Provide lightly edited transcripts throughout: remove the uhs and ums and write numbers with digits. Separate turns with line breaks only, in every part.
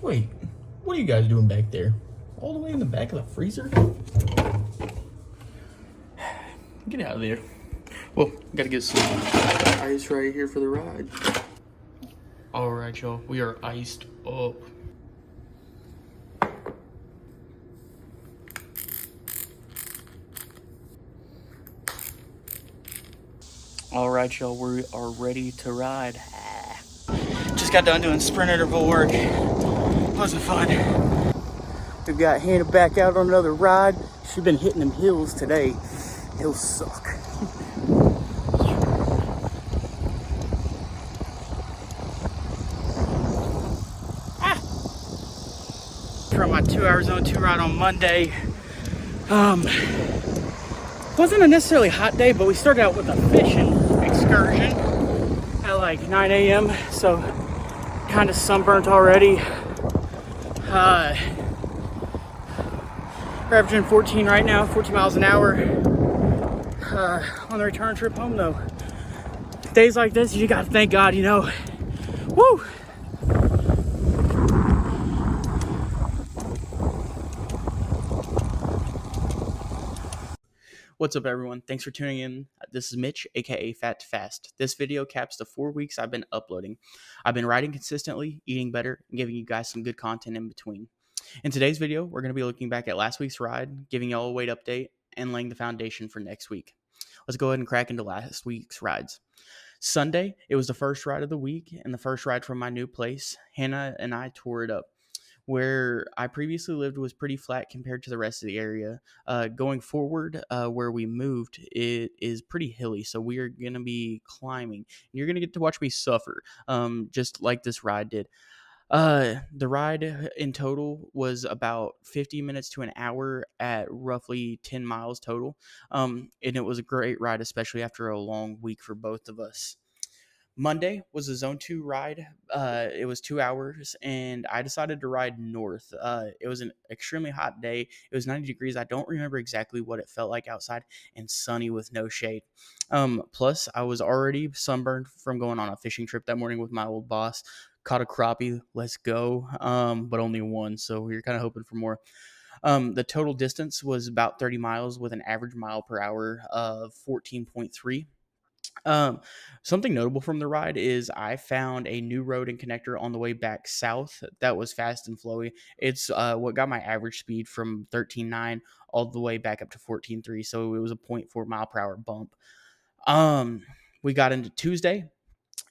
Wait, what are you guys doing back there? All the way in the back of the freezer? Get out of there. Well, gotta get some ice right here for the ride. Alright, y'all, we are iced up. Alright, y'all, we are ready to ride. Just got done doing sprint interval work. Wasn't fun. We've got Hannah back out on another ride. She's been hitting them hills today. Hills suck. From my 2 hour zone 2 ride on Monday. Wasn't a necessarily hot day, but we started out with a fishing excursion at like 9 a.m. So kind of sunburnt already. We're averaging 14 right now, 14 miles an hour. On the return trip home though. Days like this, you gotta thank God, you know. Woo! What's up, everyone? Thanks for tuning in. This is Mitch, aka Fat to Fast. This video caps the 4 weeks I've been uploading. I've been riding consistently, eating better, and giving you guys some good content in between. In today's video, we're going to be looking back at last week's ride, giving y'all a weight update, and laying the foundation for next week. Let's go ahead and crack into last week's rides. Sunday, it was the first ride of the week and the first ride from my new place. Hannah and I tore it up. Where I previously lived was pretty flat compared to the rest of the area. Going forward, where we moved, it is pretty hilly, so we are going to be climbing. You're going to get to watch me suffer, just like this ride did. The ride in total was about 50 minutes to an hour at roughly 10 miles total. And it was a great ride, especially after a long week for both of us. Monday was a zone 2 ride. It was 2 hours, and I decided to ride north. It was an extremely hot day. It was 90 degrees. I don't remember exactly what it felt like outside, and sunny with no shade. Plus, I was already sunburned from going on a fishing trip that morning with my old boss. Caught a crappie. Let's go. But only one, so we were kind of hoping for more. The total distance was about 30 miles with an average mile per hour of 14.3. Um, Something notable from the ride is I found a new road and connector on the way back south that was fast and flowy. It's what got my average speed from 13.9 all the way back up to 14.3. So it was a zero point 0.4 mile per hour bump. Um, we got into Tuesday.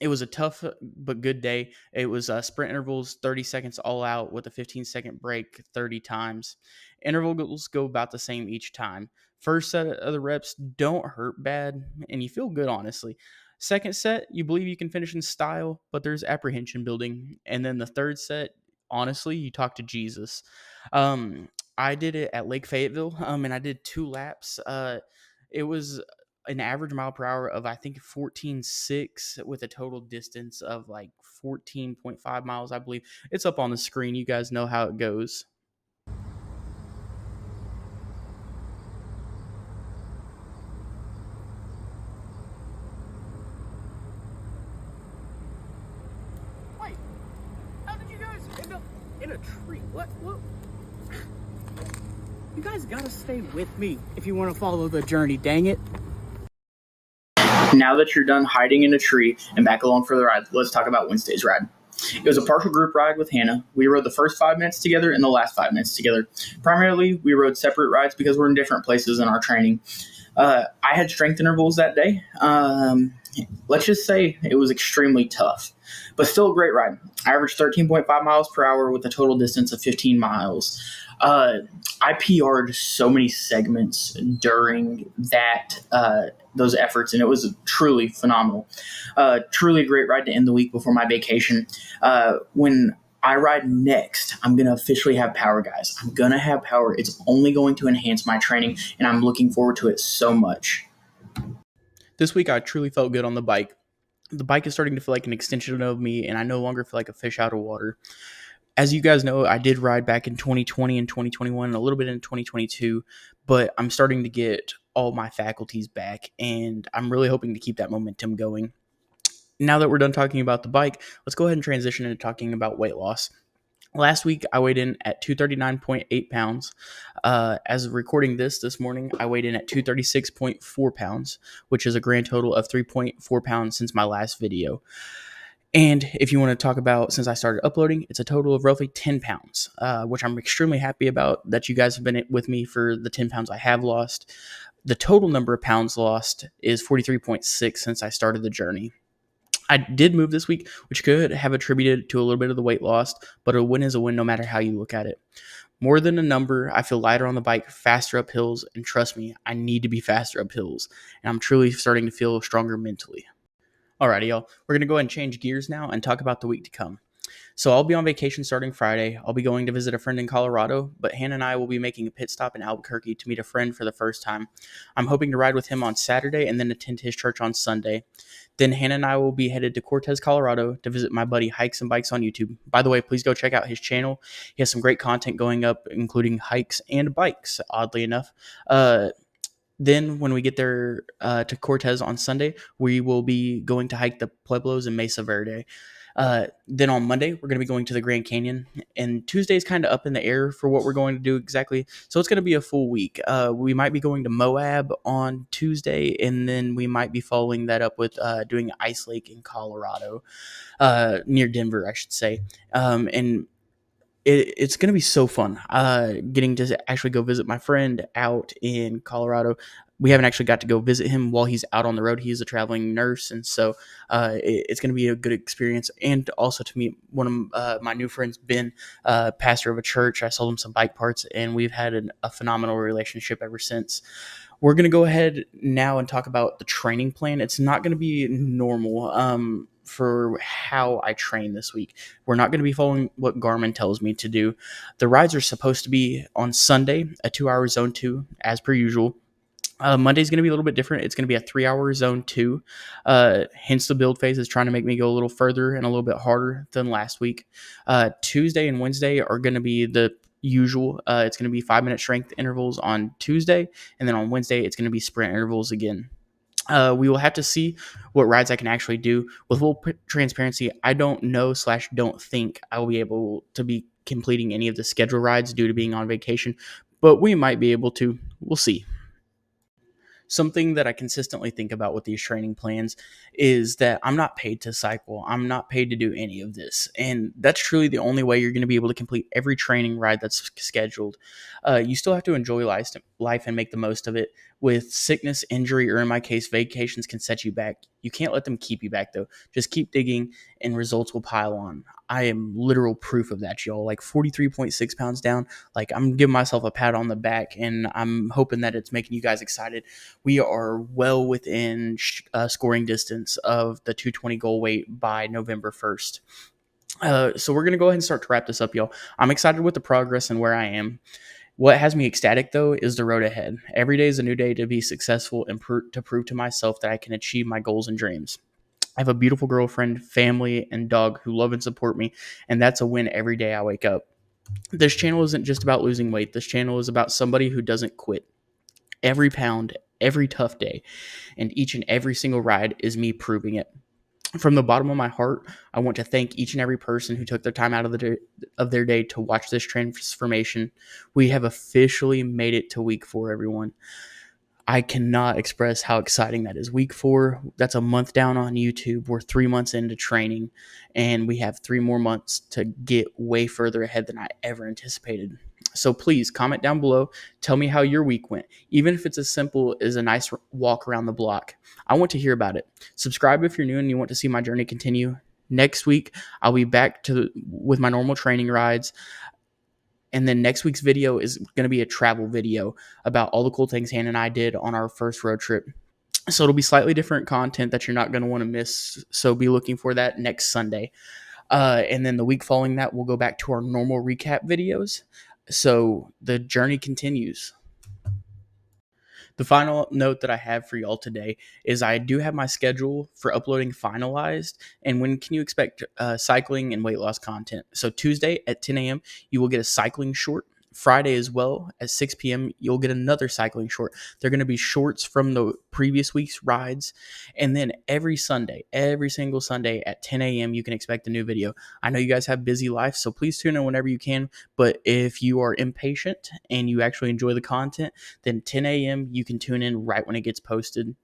It was a tough but good day. It was sprint intervals, 30 seconds all out with a 15-second break 30 times. Intervals go about the same each time. First set of the reps don't hurt bad, and you feel good, honestly. Second set, you believe you can finish in style, but there's apprehension building. And then the third set, honestly, you talk to Jesus. I did it at Lake Fayetteville, and I did 2 laps. It was an average mile per hour of I think 14.6 with a total distance of like 14.5 miles, I believe. It's up on the screen. You guys know how it goes. Wait, how did you guys end up in a tree? What? You guys gotta stay with me if you want to follow the journey, dang it. Now that you're done hiding in a tree and back along for the ride, let's talk about Wednesday's ride. It was a partial group ride with Hannah. We rode the first 5 minutes together and the last 5 minutes together. Primarily, we rode separate rides because we're in different places in our training. I had strength intervals that day. Let's just say it was extremely tough, but still a great ride. I averaged 13.5 miles per hour with a total distance of 15 miles. I PR'd so many segments during those efforts, and it was truly phenomenal. Truly a great ride to end the week before my vacation. When I ride next, I'm going to officially have power, guys. I'm going to have power. It's only going to enhance my training, and I'm looking forward to it so much. This week, I truly felt good on the bike. The bike is starting to feel like an extension of me, and I no longer feel like a fish out of water. As you guys know, I did ride back in 2020 and 2021 and a little bit in 2022, but I'm starting to get all my faculties back, and I'm really hoping to keep that momentum going. Now that we're done talking about the bike, let's go ahead and transition into talking about weight loss. Last week, I weighed in at 239.8 pounds. As of recording this morning, I weighed in at 236.4 pounds, which is a grand total of 3.4 pounds since my last video. And if you want to talk about since I started uploading, it's a total of roughly 10 pounds, which I'm extremely happy about that you guys have been with me for the 10 pounds I have lost. The total number of pounds lost is 43.6 since I started the journey. I did move this week, which could have attributed to a little bit of the weight lost, but a win is a win no matter how you look at it. More than a number, I feel lighter on the bike, faster up hills, and trust me, I need to be faster up hills. And I'm truly starting to feel stronger mentally. Alrighty, y'all. We're going to go ahead and change gears now and talk about the week to come. So I'll be on vacation starting Friday. I'll be going to visit a friend in Colorado, but Hannah and I will be making a pit stop in Albuquerque to meet a friend for the first time. I'm hoping to ride with him on Saturday and then attend his church on Sunday. Then Hannah and I will be headed to Cortez, Colorado to visit my buddy Hikes and Bikes on YouTube. By the way, please go check out his channel. He has some great content going up, including hikes and bikes, oddly enough. Then when we get there to Cortez on Sunday, we will be going to hike the Pueblos in Mesa Verde. Then on Monday, we're going to be going to the Grand Canyon. And Tuesday is kind of up in the air for what we're going to do exactly. So it's going to be a full week. We might be going to Moab on Tuesday, and then we might be following that up with doing Ice Lake in Colorado, near Denver, I should say. And it's going to be so fun getting to actually go visit my friend out in Colorado. We haven't actually got to go visit him while he's out on the road. He's a traveling nurse, and so it's going to be a good experience. And also to meet one of my new friends, Ben, pastor of a church. I sold him some bike parts, and we've had a phenomenal relationship ever since. We're going to go ahead now and talk about the training plan. It's not going to be normal for how I train this week. We're not going to be following what Garmin tells me to do. The rides are supposed to be on Sunday, a 2-hour zone 2, as per usual. Monday's going to be a little bit different. It's going to be a 3-hour zone 2. Hence the build phase is trying to make me go a little further and a little bit harder than last week. Tuesday and Wednesday are going to be the usual. It's going to be 5-minute strength intervals on Tuesday, and then on Wednesday it's going to be sprint intervals again. We will have to see what rides I can actually do. With full transparency, I don't know / don't think I will be able to be completing any of the schedule rides due to being on vacation, but we might be able to. We'll see. Something that I consistently think about with these training plans is that I'm not paid to cycle. I'm not paid to do any of this. And that's truly the only way you're going to be able to complete every training ride that's scheduled. You still have to enjoy life and make the most of it. With sickness, injury, or in my case, vacations can set you back. You can't let them keep you back, though. Just keep digging and results will pile on. I am literal proof of that, y'all. Like 43.6 pounds down. Like I'm giving myself a pat on the back, and I'm hoping that it's making you guys excited. We are well within scoring distance of the 220 goal weight by November 1st. So we're going to go ahead and start to wrap this up, y'all. I'm excited with the progress and where I am. What has me ecstatic, though, is the road ahead. Every day is a new day to be successful and to prove to myself that I can achieve my goals and dreams. I have a beautiful girlfriend, family, and dog who love and support me, and that's a win every day I wake up. This channel isn't just about losing weight. This channel is about somebody who doesn't quit. Every pound, every tough day, and each and every single ride is me proving it. From the bottom of my heart, I want to thank each and every person who took their time out of their day to watch this transformation. We have officially made it to week 4, everyone. I cannot express how exciting that is. Week 4, that's a month down on YouTube. We're 3 months into training, and we have 3 more months to get way further ahead than I ever anticipated. So please comment down below. Tell me how your week went, even if it's as simple as a nice walk around the block. I want to hear about it. Subscribe if you're new and you want to see my journey continue. Next week, I'll be back with my normal training rides. And then next week's video is going to be a travel video about all the cool things Hannah and I did on our first road trip. So it'll be slightly different content that you're not going to want to miss. So be looking for that next Sunday. And then the week following that, we'll go back to our normal recap videos. So the journey continues. The final note that I have for y'all today is I do have my schedule for uploading finalized. And when can you expect cycling and weight loss content? So Tuesday at 10 a.m., you will get a cycling short Friday as well at 6 p.m. You'll get another cycling short. They're going to be shorts from the previous week's rides. And then every Sunday, every single Sunday at 10 a.m., you can expect a new video. I know you guys have busy lives, so please tune in whenever you can. But if you are impatient and you actually enjoy the content, then 10 a.m., you can tune in right when it gets posted.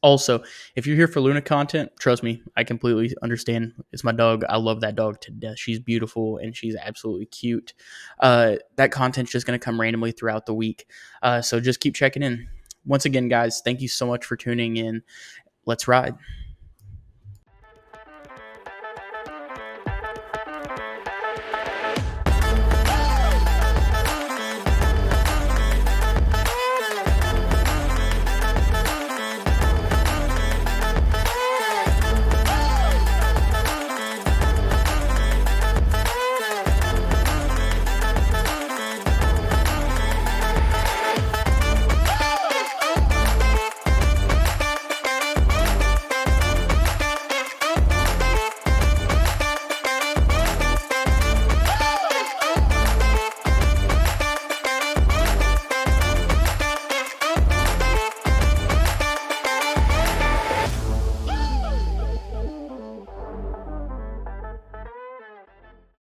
Also, if you're here for Luna content, trust me, I completely understand. It's my dog. I love that dog to death. She's beautiful and she's absolutely cute. That content's just going to come randomly throughout the week. So just keep checking in. Once again, guys, thank you so much for tuning in. Let's ride.